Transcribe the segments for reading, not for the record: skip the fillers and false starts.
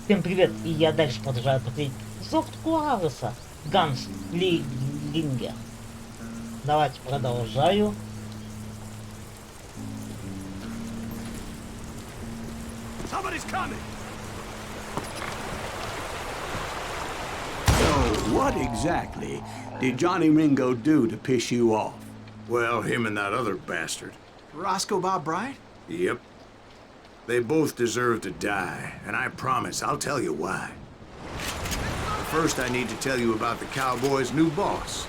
Всем привет, и я дальше продолжаю проходить Зов Куареса, Ганслингер. Давайте продолжаю. Somebody's coming. So, what exactly did Johnny Ringo do to piss you off? Well, him and that other bastard. Roscoe Bob Bryant? Yep. They both deserve to die, and I promise I'll tell you why. But first, I need to tell you about the Cowboys' new boss,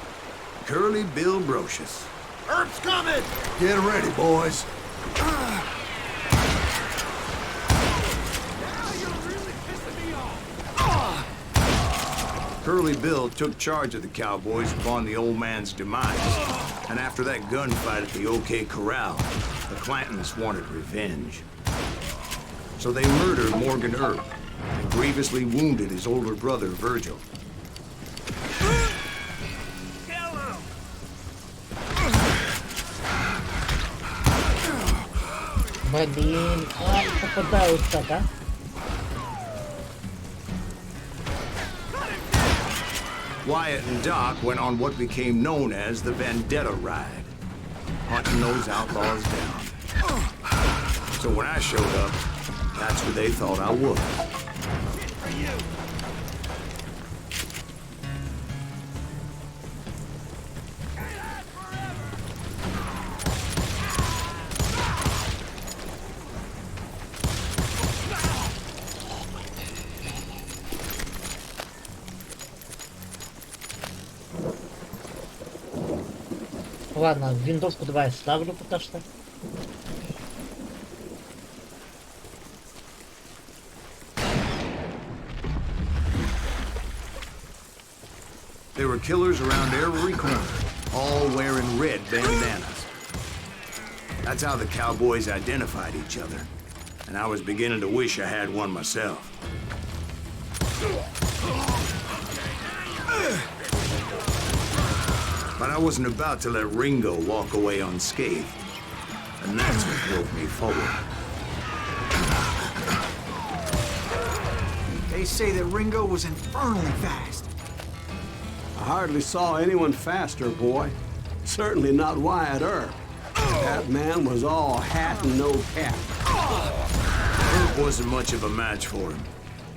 Curly Bill Brocious. Earp's coming! Get ready, boys. Curly Bill took charge of the Cowboys upon the old man's demise. And after that gunfight at the OK Corral, the Clantons wanted revenge. So they murdered Morgan Earp and grievously wounded his older brother, Virgil. Блин, попадают так, а? Wyatt and Doc went on what became known as the Vendetta Ride, hunting those outlaws down. So when I showed up, that's who they thought I was. Ладно, винтовку давай ставлю пока что. There were killers around every corner, all wearing red bandanas. That's how the Cowboys identified each other. And I was beginning to wish I had one myself. But I wasn't about to let Ringo walk away unscathed. And that's what drove me forward. They say that Ringo was infernally fast. I hardly saw anyone faster, boy. Certainly not Wyatt Earp. That man was all hat and no cap. Earp wasn't much of a match for him,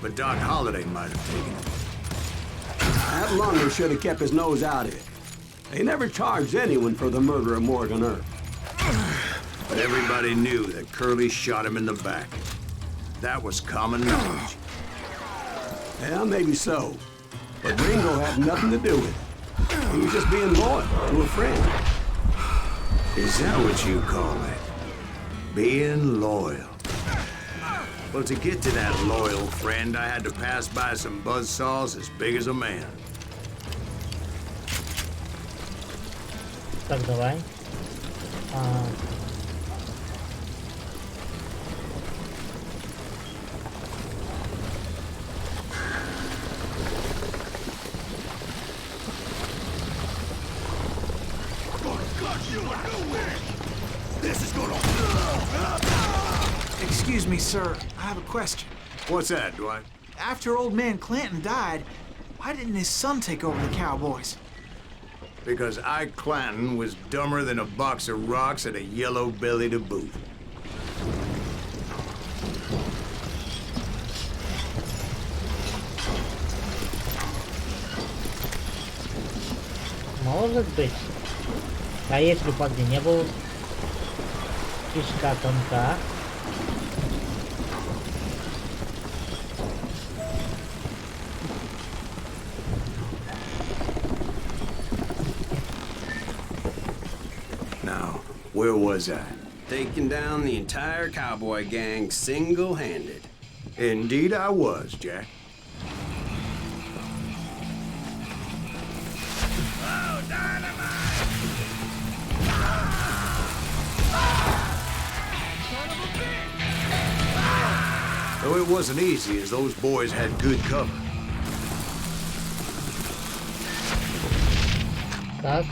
but Doc Holliday might have taken him. That Lunger should have kept his nose out of it. They never charged anyone for the murder of Morgan Earp. But everybody knew that Curly shot him in the back. That was common knowledge. Yeah, maybe so. But Ringo had nothing to do with it. He was just being loyal to a friend. Is that what you call it? Being loyal. Well, to get to that loyal friend, I had to pass by some buzzsaws as big as a man. Так, давай. Excuse me, sir. I have a question. What's that, Dwight? After old man Clanton died, why didn't his son take over the Cowboys? Because Ike Clanton was dumber than a box of rocks and a yellow belly to boot. Может быть. А если бы где не был кишка тонка? Now, where was I? Taking down the entire cowboy gang single-handed. Indeed I was, Jack. Though it wasn't easy, as those boys had good cover. Так.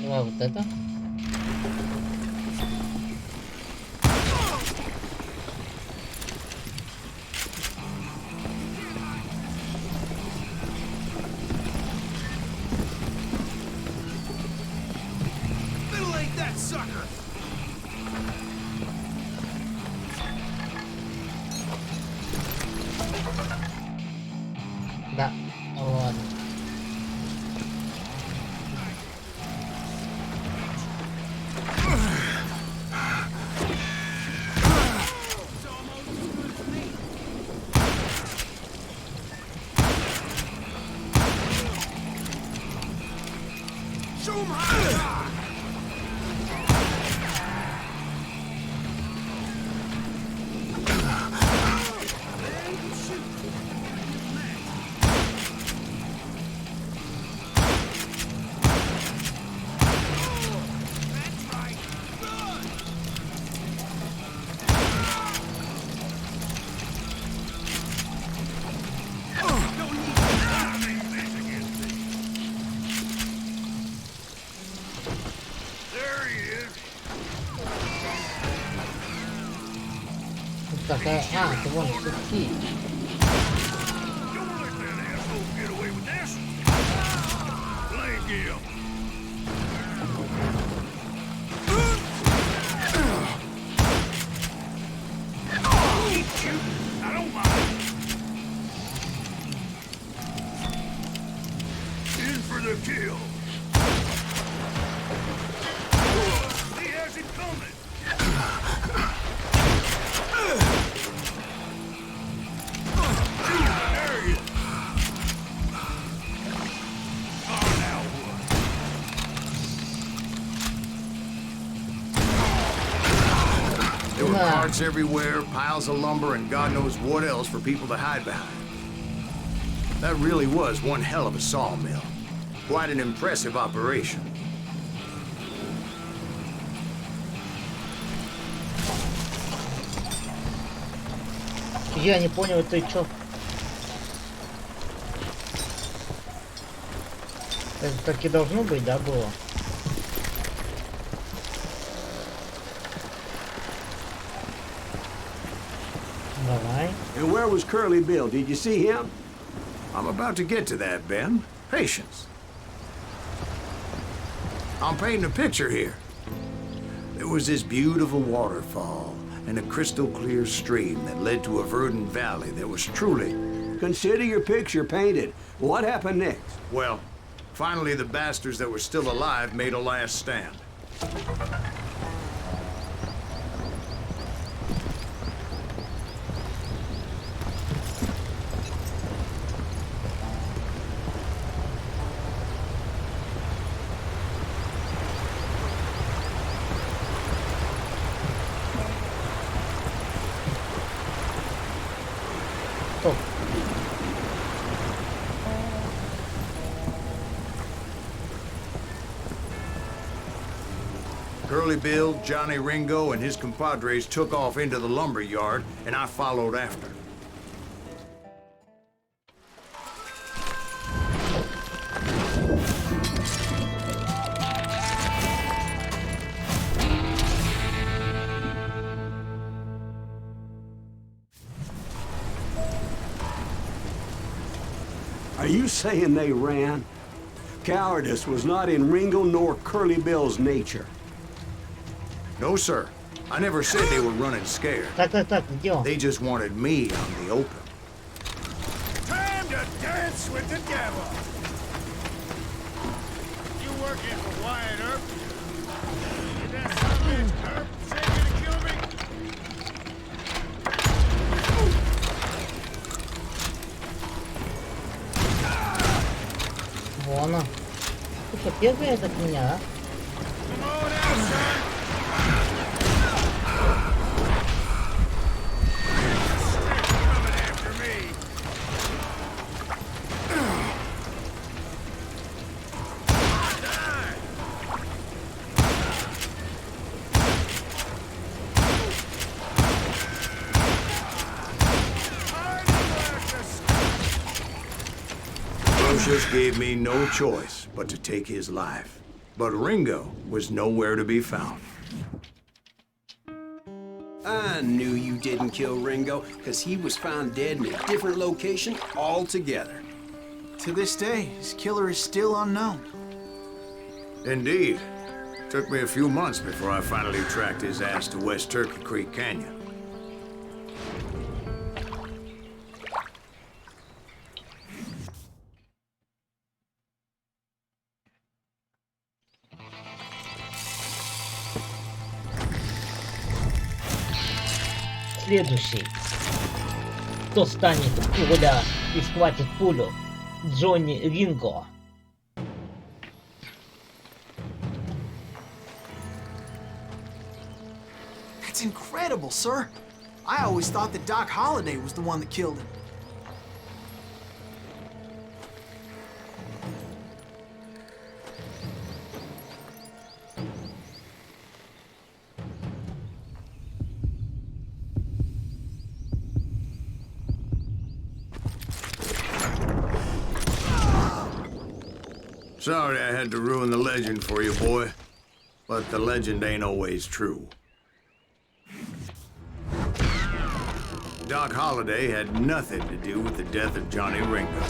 Давай вот это. Да, ладно. Такая... А, ты вон сутки. There were carts everywhere, piles of lumber, and God knows what else for people to hide behind. That really was one hell of a sawmill. Quite an impressive operation. Я не понял, ты чё? Это так и должно быть, да, было? Давай. And where was Curly Bill? Did you see him? I'm about to get to that, Ben. Patience. I'm painting a picture here. There was this beautiful waterfall and a crystal clear stream that led to a verdant valley that was truly... Consider your picture painted. What happened next? Well, finally the bastards that were still alive made a last stand. Стоп. Curly Bill, Johnny Ringo, and his compadres took off into the lumber yard, and I followed after. Are you saying they ran? Cowardice was not in Ringo nor Curly Bill's nature. No, sir. I never said they were running scared. Так, где он? They just wanted me on the open. Time to dance with the devil! You working for Wyatt Earp? Is that some bitch Earp said you to kill me? Вон он. Ты что, бегает от меня, а? Come on out, son! Stay coming after me! Lucius gave me no choice but to take his life. But Ringo was nowhere to be found. I knew you didn't kill Ringo, because he was found dead in a different location altogether. To this day, his killer is still unknown. Indeed. Took me a few months before I finally tracked his ass to West Turkey Creek Canyon. Следующий. Кто станет у руля и схватит пулю? Джонни Ринго. That's incredible, sir. I always thought that Doc Holliday was the one that killed him. Sorry I had to ruin the legend for you, boy. But the legend ain't always true. Doc Holliday had nothing to do with the death of Johnny Ringo.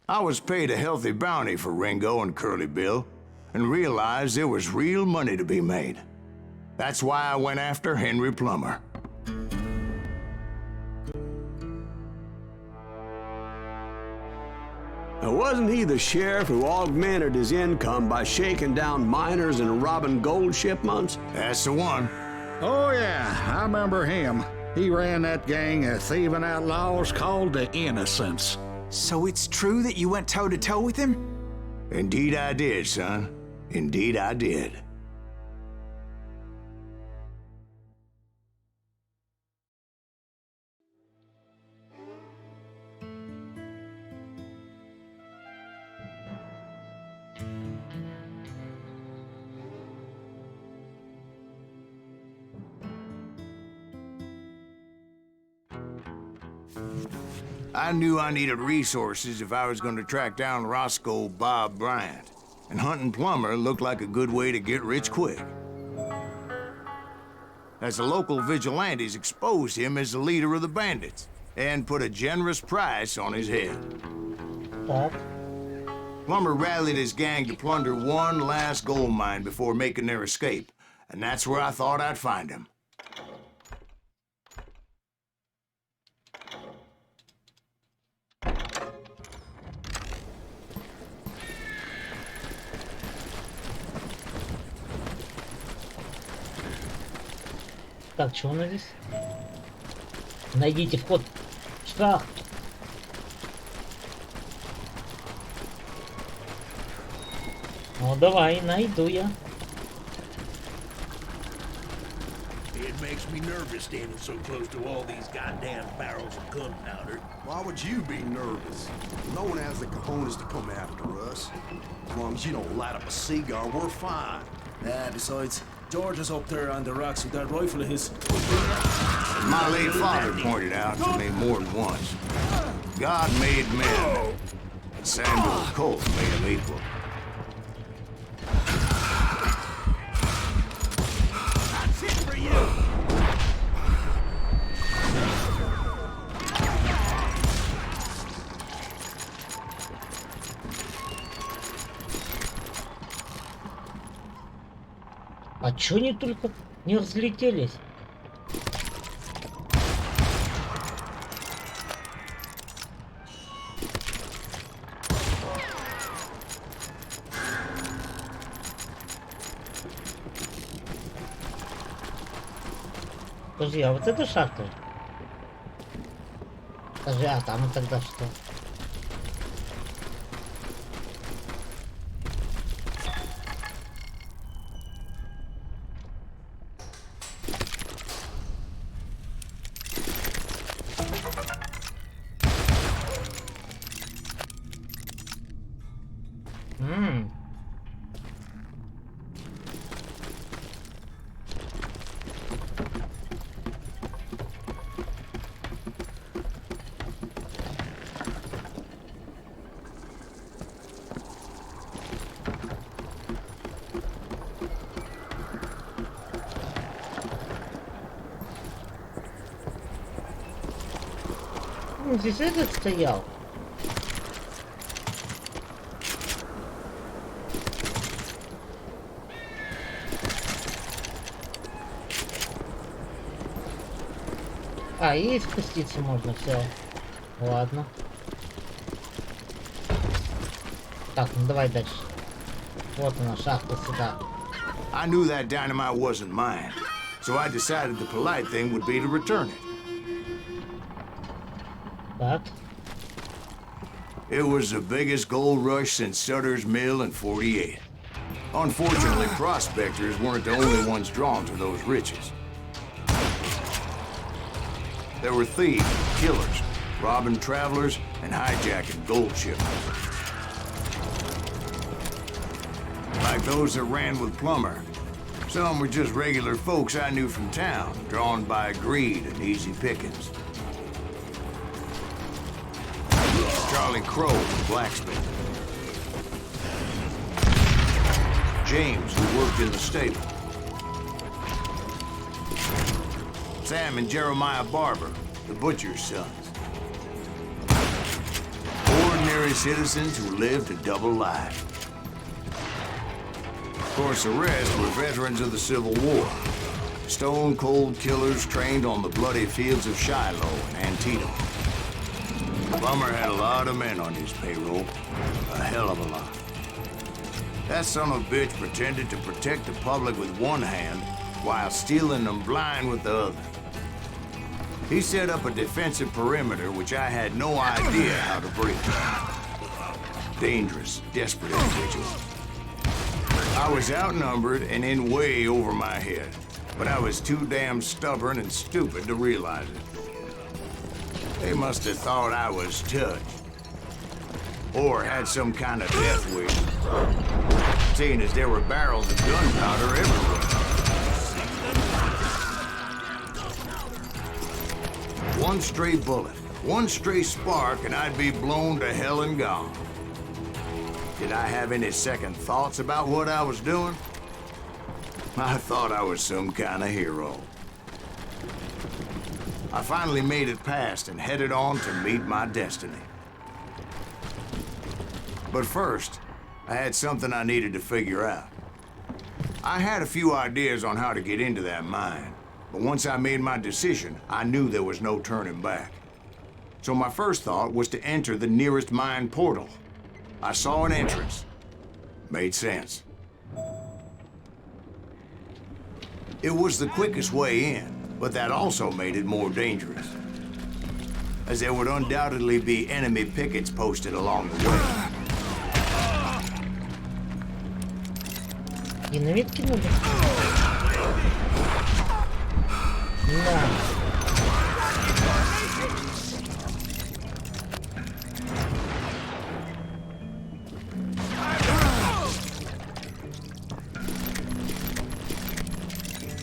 I was paid a healthy bounty for Ringo and Curly Bill, and realized there was real money to be made. That's why I went after Henry Plummer. Now, wasn't he the sheriff who augmented his income by shaking down miners and robbing gold shipments? That's the one. Oh, yeah, I remember him. He ran that gang of thieving outlaws called the Innocents. So it's true that you went toe-to-toe with him? Indeed I did, son. Indeed I did. I knew I needed resources if I was going to track down Roscoe Bob Bryant, and hunting Plummer looked like a good way to get rich quick. As the local vigilantes exposed him as the leader of the bandits, and put a generous price on his head. Так. Plummer rallied his gang to plunder one last gold mine before making their escape, and that's where I thought I'd find him. Так, что у нас здесь? Найдите вход в шахту. Ну давай, найду я. It makes me nervous standing so close to all these goddamn barrels of gunpowder. Why would you be nervous? No one has the cojones to come after us. As long as you don't light up a cigar, we're fine. Besides, George is up there on the rocks with that rifle of his. My late father pointed out to me more than once. God made men, and Samuel Colt made them equal. That's it for you! А чё они только не разлетелись? Подожди, а вот это шахта? Подожди, а там тогда что? Здесь этот стоял. А, и спуститься можно, все. Ладно. Так, ну давай дальше. Вот она, шахта сюда. I knew that dynamite wasn't mine, so I decided the polite thing would be to return it. Так. It was the biggest gold rush since Sutter's Mill in '48. Unfortunately, prospectors weren't the only ones drawn to those riches. There were thieves, killers, robbing travelers, and hijacking gold shipments. Like those that ran with Plummer. Some were just regular folks I knew from town, drawn by greed and easy pickings. Charlie Crow, the blacksmith. James, who worked in the stable. Sam and Jeremiah Barber, the butcher's sons. Ordinary citizens who lived a double life. Of course, the rest were veterans of the Civil War. Stone-cold killers trained on the bloody fields of Shiloh and Antietam. Plummer had a lot of men on his payroll. A hell of a lot. That son of a bitch pretended to protect the public with one hand while stealing them blind with the other. He set up a defensive perimeter which I had no idea how to break. Dangerous, desperate individual. I was outnumbered and in way over my head, but I was too damn stubborn and stupid to realize it. They must have thought I was touched. Or had some kind of death wish. Seeing as there were barrels of gunpowder everywhere. One stray bullet, one stray spark, and I'd be blown to hell and gone. Did I have any second thoughts about what I was doing? I thought I was some kind of hero. I finally made it past and headed on to meet my destiny. But first, I had something I needed to figure out. I had a few ideas on how to get into that mine, but once I made my decision, I knew there was no turning back. So my first thought was to enter the nearest mine portal. I saw an entrance. Made sense. It was the quickest way in, but that also made it more dangerous, as there would undoubtedly be enemy pickets posted along the way. Динамитки надо. Да.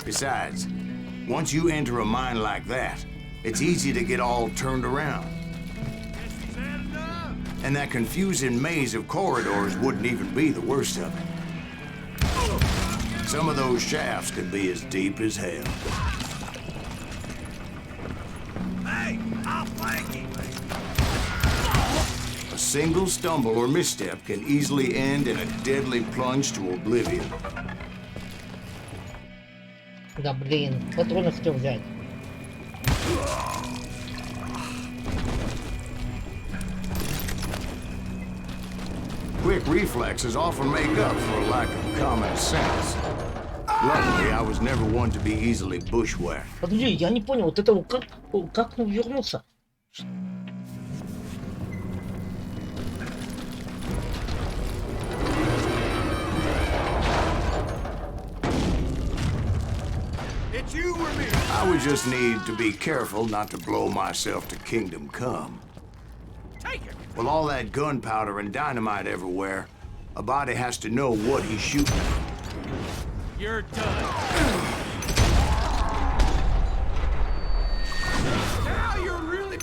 Besides, once you enter a mine like that, it's easy to get all turned around. And that confusing maze of corridors wouldn't even be the worst of it. Some of those shafts could be as deep as hell. Hey, I'll flank him. A single stumble or misstep can easily end in a deadly plunge to oblivion. Да, блин, патроны хотел взять. Quick reflexes often make up for a lack of common sense. Luckily, I was never one to be easily bushwhacked. Подожди, я не понял, вот этого как ну вернуться? It's you or me. I would just need to be careful not to blow myself to kingdom come. Take it. With all that gunpowder and dynamite everywhere, a body has to know what he's shooting. You're done. Now you're really...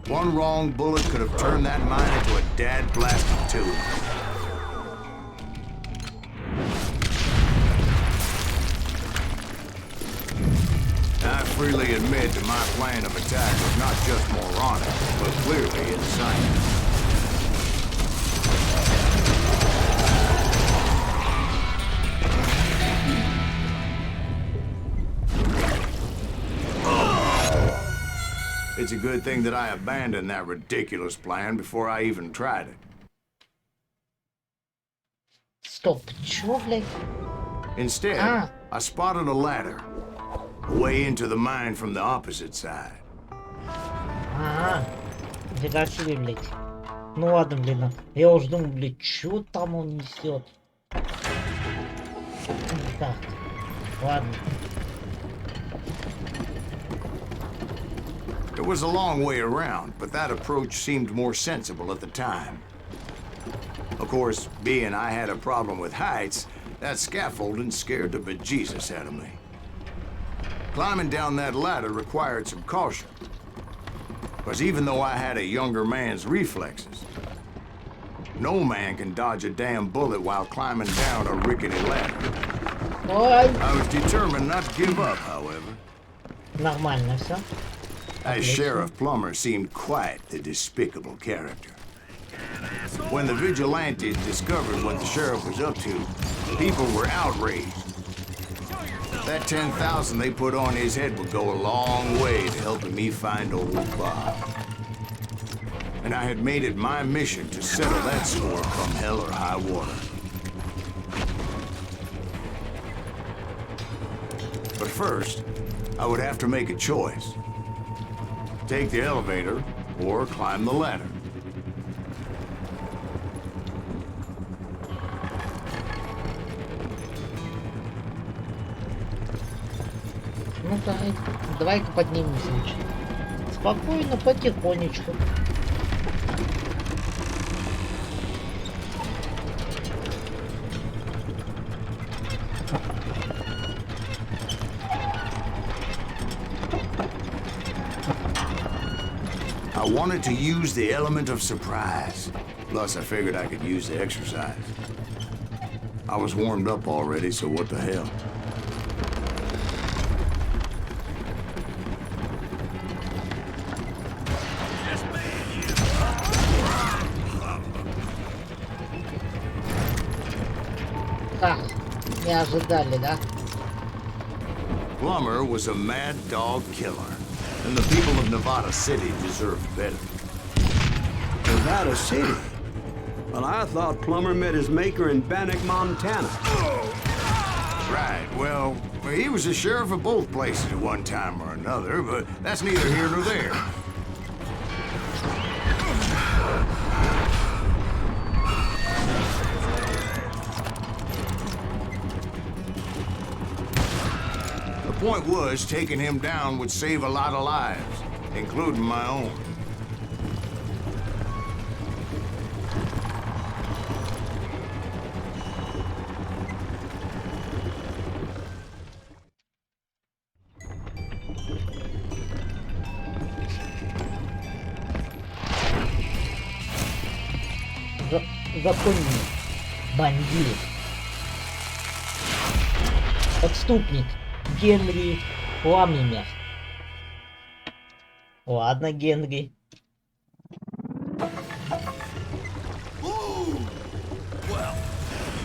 One wrong bullet could have turned that mine into a dad-blasted tomb. freely admit that my plan of attack was not just moronic, but clearly insane. It's a good thing that I abandoned that ridiculous plan before I even tried it. Стоп, чё, блядь? Instead, I spotted a ladder, a way into the mine from the opposite side. Ага, фига себе, блядь. Ну ладно, блин, я уже думаю, блядь, чё там он несет? Так, ладно. It was a long way around, but that approach seemed more sensible at the time. Of course, being I had a problem with heights, that scaffolding scared the bejesus out of me. Climbing down that ladder required some caution. Because even though I had a younger man's reflexes, no man can dodge a damn bullet while climbing down a rickety ladder. Ой, I was determined not to give up, however. нормально все. As Sheriff Plummer seemed quite the despicable character. When the vigilantes discovered what the sheriff was up to, people were outraged. That 10,000 they put on his head would go a long way to helping me find old Bob. And I had made it my mission to settle that score come hell or high water. But first, I would have to make a choice. Take the elevator or climb the ladder. Ну давай-ка поднимемся лучше. Спокойно, потихонечку. I wanted to use the element of surprise. Plus, I figured I could use the exercise. I was warmed up already, so what the hell? Так, не ожидали, да? Plummer was a mad dog killer, and the people of Nevada City deserved better. Nevada City? Well, I thought Plummer met his maker in Bannock, Montana. Right, well, he was the sheriff of both places at one time or another, but that's neither here nor there. The point was, taking him down would save a lot of lives, including my own. Законник, бандит, отступник, Генри Пламемер. Ладно, Генри. Ooh! Well,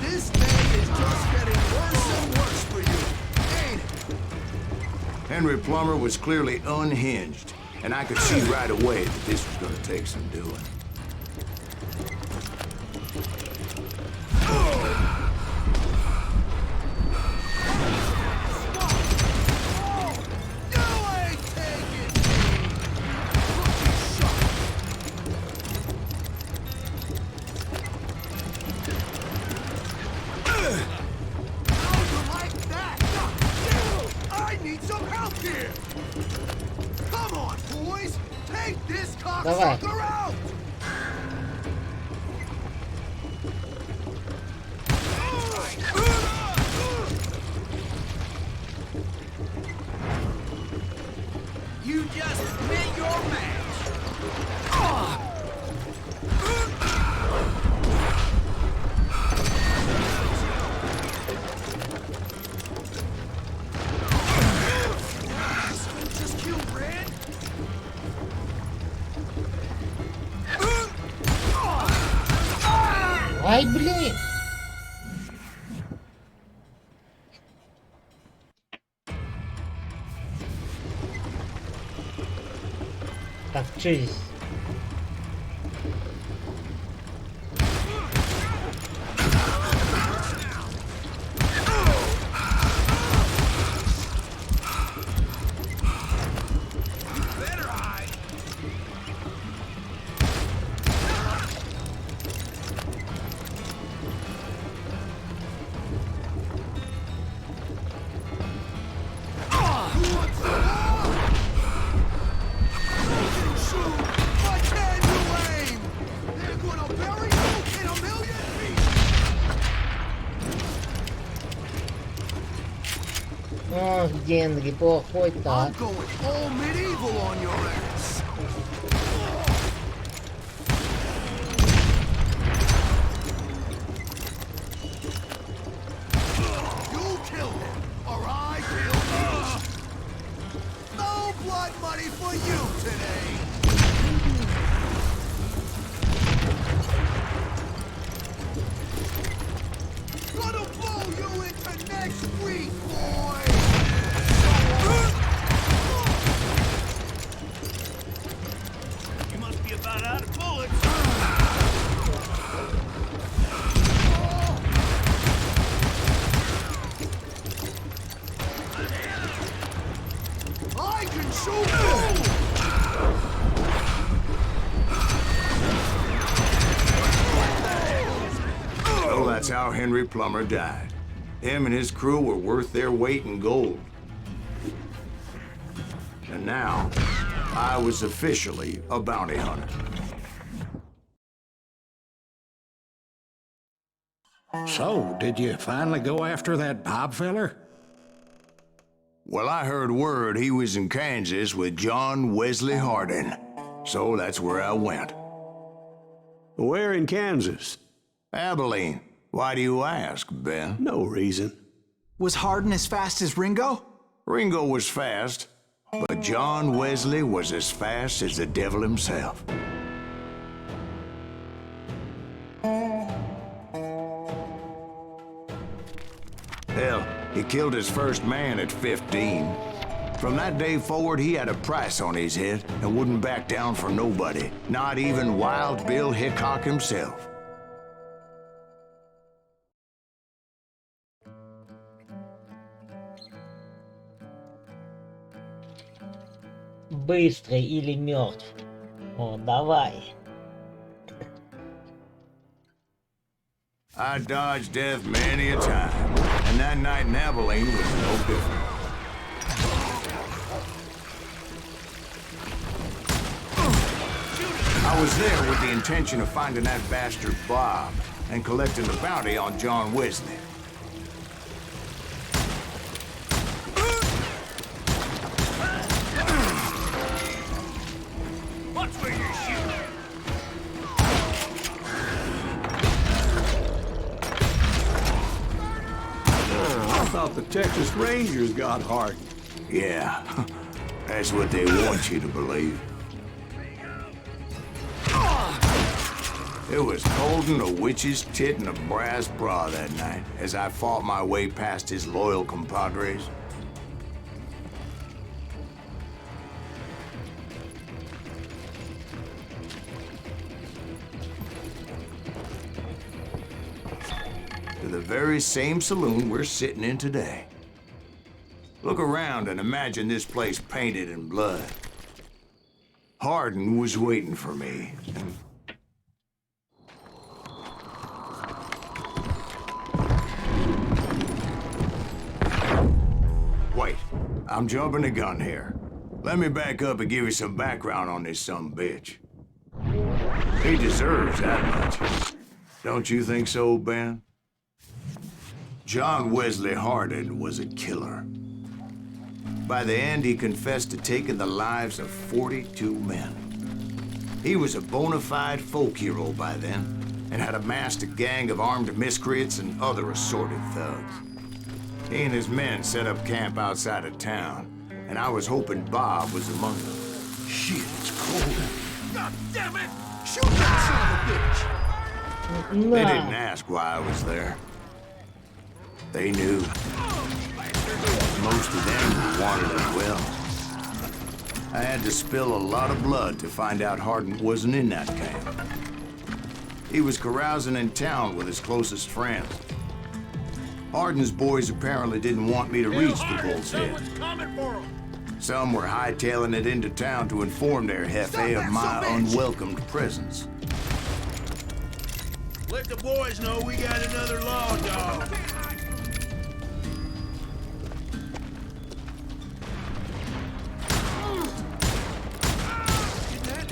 this day is just getting worse and worse for you, ain't it? Henry Plummer was clearly unhinged, and I could see right away that this was going to take some doing. Давай. You just met your match. Так, что здесь? Ох, Генри, плохой так. I'm going all medieval on your ass. You kill him, or I kill you. No blood money for you today. Gonna blow you into next week, boy. You must be about out of bullets. I can shoot you! Well, that's how Henry Plummer died. Him and his crew were worth their weight in gold. And now, I was officially a bounty hunter. So, did you finally go after that Bob feller? Well, I heard word he was in Kansas with John Wesley Hardin. So that's where I went. Where in Kansas? Abilene. Why do you ask, Ben? No reason. Was Hardin as fast as Ringo? Ringo was fast, but John Wesley was as fast as the devil himself. Hell, he killed his first man at 15. From that day forward, he had a price on his head and wouldn't back down for nobody, not even Wild Bill Hickok himself. Быстрый или мертв? О, давай. I dodged death many a time, and that night in Abilene was no different. I was there with the intention of finding that bastard Bob and collecting the bounty on John Wesley. Watch where you're shooting. I thought the Texas Rangers got Hardin. Yeah, that's what they want you to believe. It was holding a witch's tit and a brass bra that night as I fought my way past his loyal compadres. To the very same saloon we're sitting in today. Look around and imagine this place painted in blood. Hardin was waiting for me, and wait, I'm jumping the gun here. Let me back up and give you some background on this sumbitch. He deserves that much. Don't you think so, Ben? John Wesley Hardin was a killer. By the end, he confessed to taking the lives of 42 men. He was a bona fide folk hero by then, and had amassed a gang of armed miscreants and other assorted thugs. He and his men set up camp outside of town, and I was hoping Bob was among them. Shit, it's cold. God damn it! Shoot that son of a bitch! They didn't ask why I was there. They knew. Most of them wanted it well. I had to spill a lot of blood to find out Hardin wasn't in that camp. He was carousing in town with his closest friends. Hardin's boys apparently didn't want me to reach the Bull's Head. Coming for him. Some were hightailing it into town to inform their jefe of my unwelcomed presence. Let the boys know we got another law dog.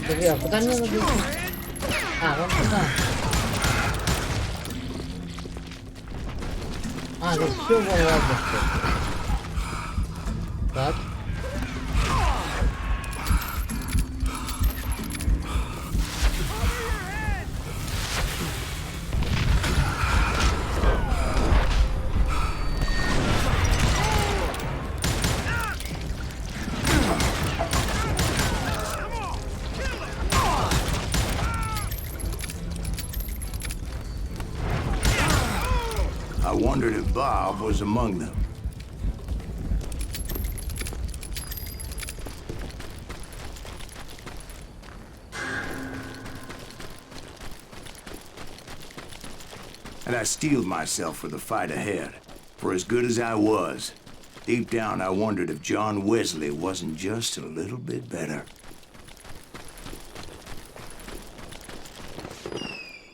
Друзья, куда мне надо? А, вон туда. А, здесь все вон ладно. Так. I wondered if Bob was among them. And I steeled myself for the fight ahead. For as good as I was, deep down I wondered if John Wesley wasn't just a little bit better.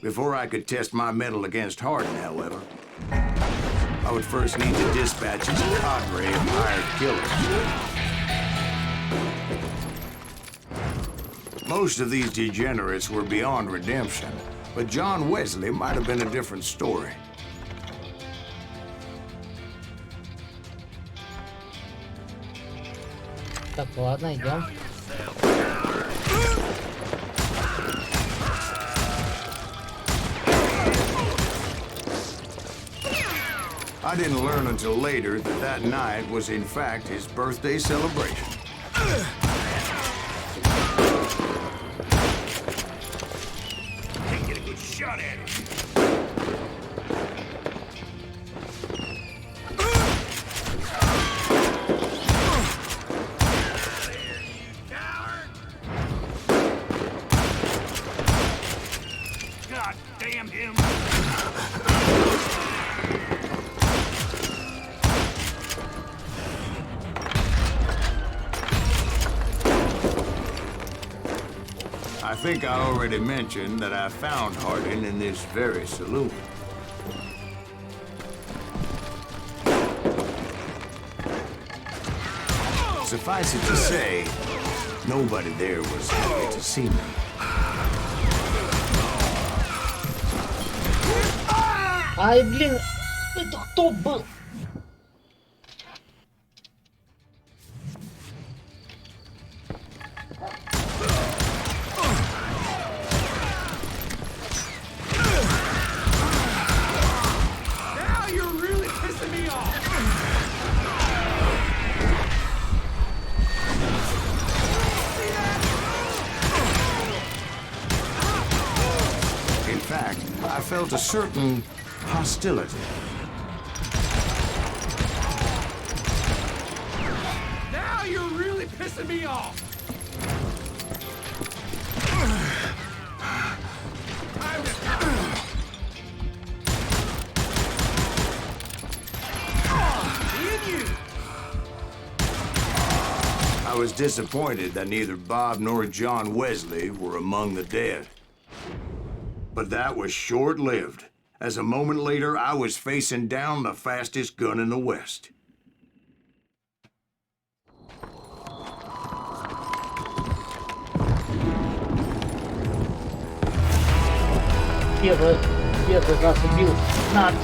Before I could test my mettle against Hardin, however, I would first need to dispatch his cadre of hired killers. Most of these degenerates were beyond redemption, but John Wesley might have been a different story. Так, ладно, идем. I didn't learn until later that that night was in fact his birthday celebration. Can't get a good shot at him. God damn him! I think I already mentioned that I found Hardin in this very saloon. Suffice it to say, nobody there was happy to see me. Ай, блин, это кто был? Now you're really pissing me off. In fact, I felt a certain hostility. Now you're really pissing me off. I was disappointed that neither Bob nor John Wesley were among the dead. But that was short-lived, as a moment later I was facing down the fastest gun in the West. Первый раз убил 15,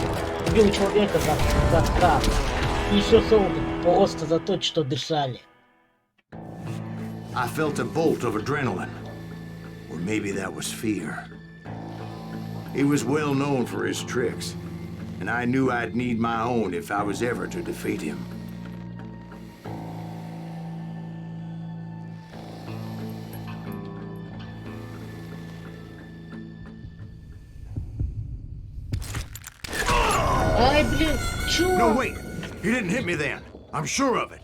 убил человека за страх. И еще солдат просто за то, что дышали. I felt a bolt of adrenaline, or maybe that was fear. He was well known for his tricks, and I knew I'd need my own if I was ever to defeat him. Ай, блин, чё? No, wait! He didn't hit me then. I'm sure of it.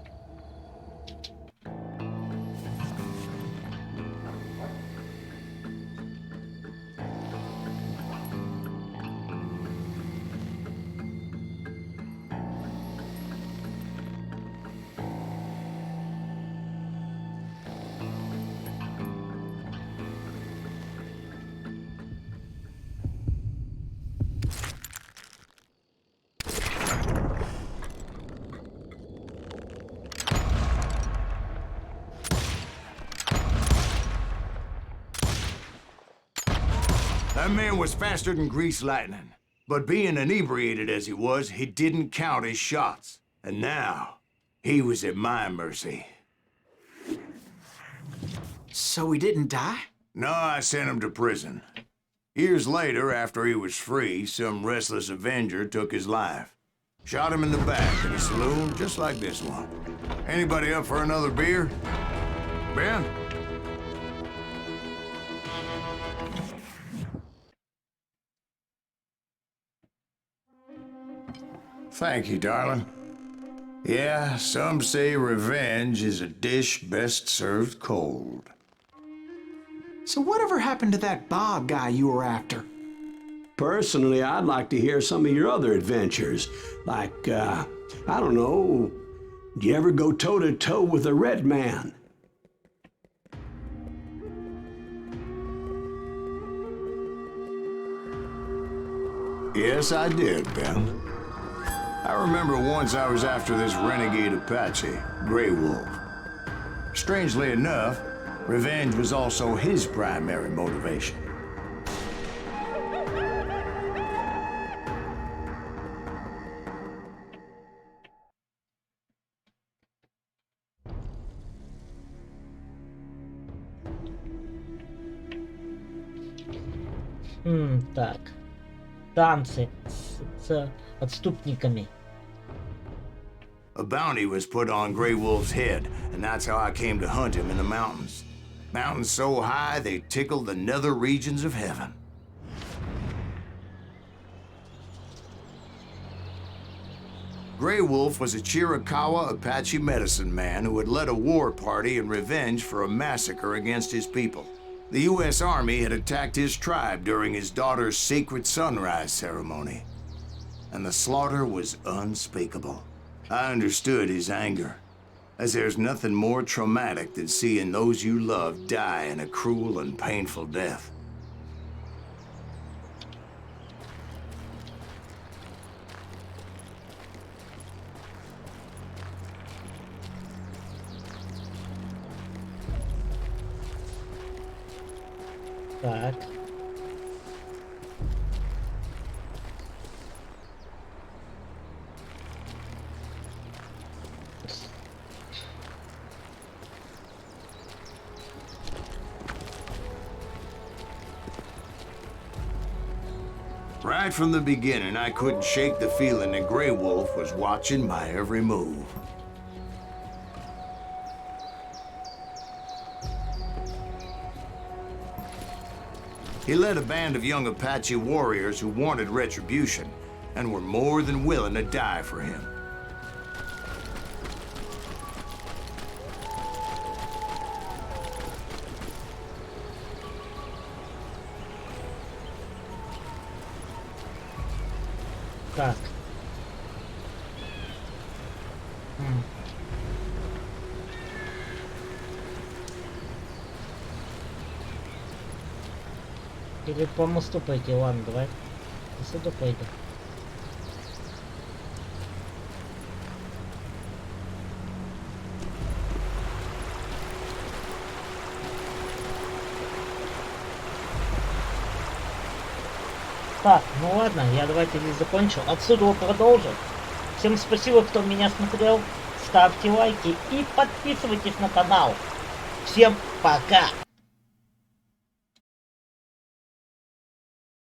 That man was faster than greased lightning. But being inebriated as he was, he didn't count his shots. And now, he was at my mercy. So he didn't die? No, I sent him to prison. Years later, after he was free, some restless Avenger took his life. Shot him in the back in a saloon just like this one. Anybody up for another beer? Ben? Thank you, darling. Yeah, some say revenge is a dish best served cold. So whatever happened to that Bob guy you were after? Personally, I'd like to hear some of your other adventures. Like, I don't know, did you ever go toe-to-toe with a red man? Yes, I did, Ben. I remember once I was after this renegade Apache, Grey Wolf. Strangely enough, revenge was also his primary motivation. Так. Танцы с отступниками. A bounty was put on Grey Wolf's head, and that's how I came to hunt him in the mountains. Mountains so high they tickled the nether regions of heaven. Grey Wolf was a Chiricahua Apache medicine man who had led a war party in revenge for a massacre against his people. The U.S. Army had attacked his tribe during his daughter's sacred sunrise ceremony, and the slaughter was unspeakable. I understood his anger, as there's nothing more traumatic than seeing those you love die in a cruel and painful death. Так. Right from the beginning, I couldn't shake the feeling that Grey Wolf was watching my every move. He led a band of young Apache warriors who wanted retribution and were more than willing to die for him. Так. Или по мосту пойти, ладно, давай. По сюда пойду. Так, ну ладно, я давайте здесь закончу. Отсюда продолжу. Всем спасибо, кто меня смотрел. Ставьте лайки и подписывайтесь на канал. Всем пока!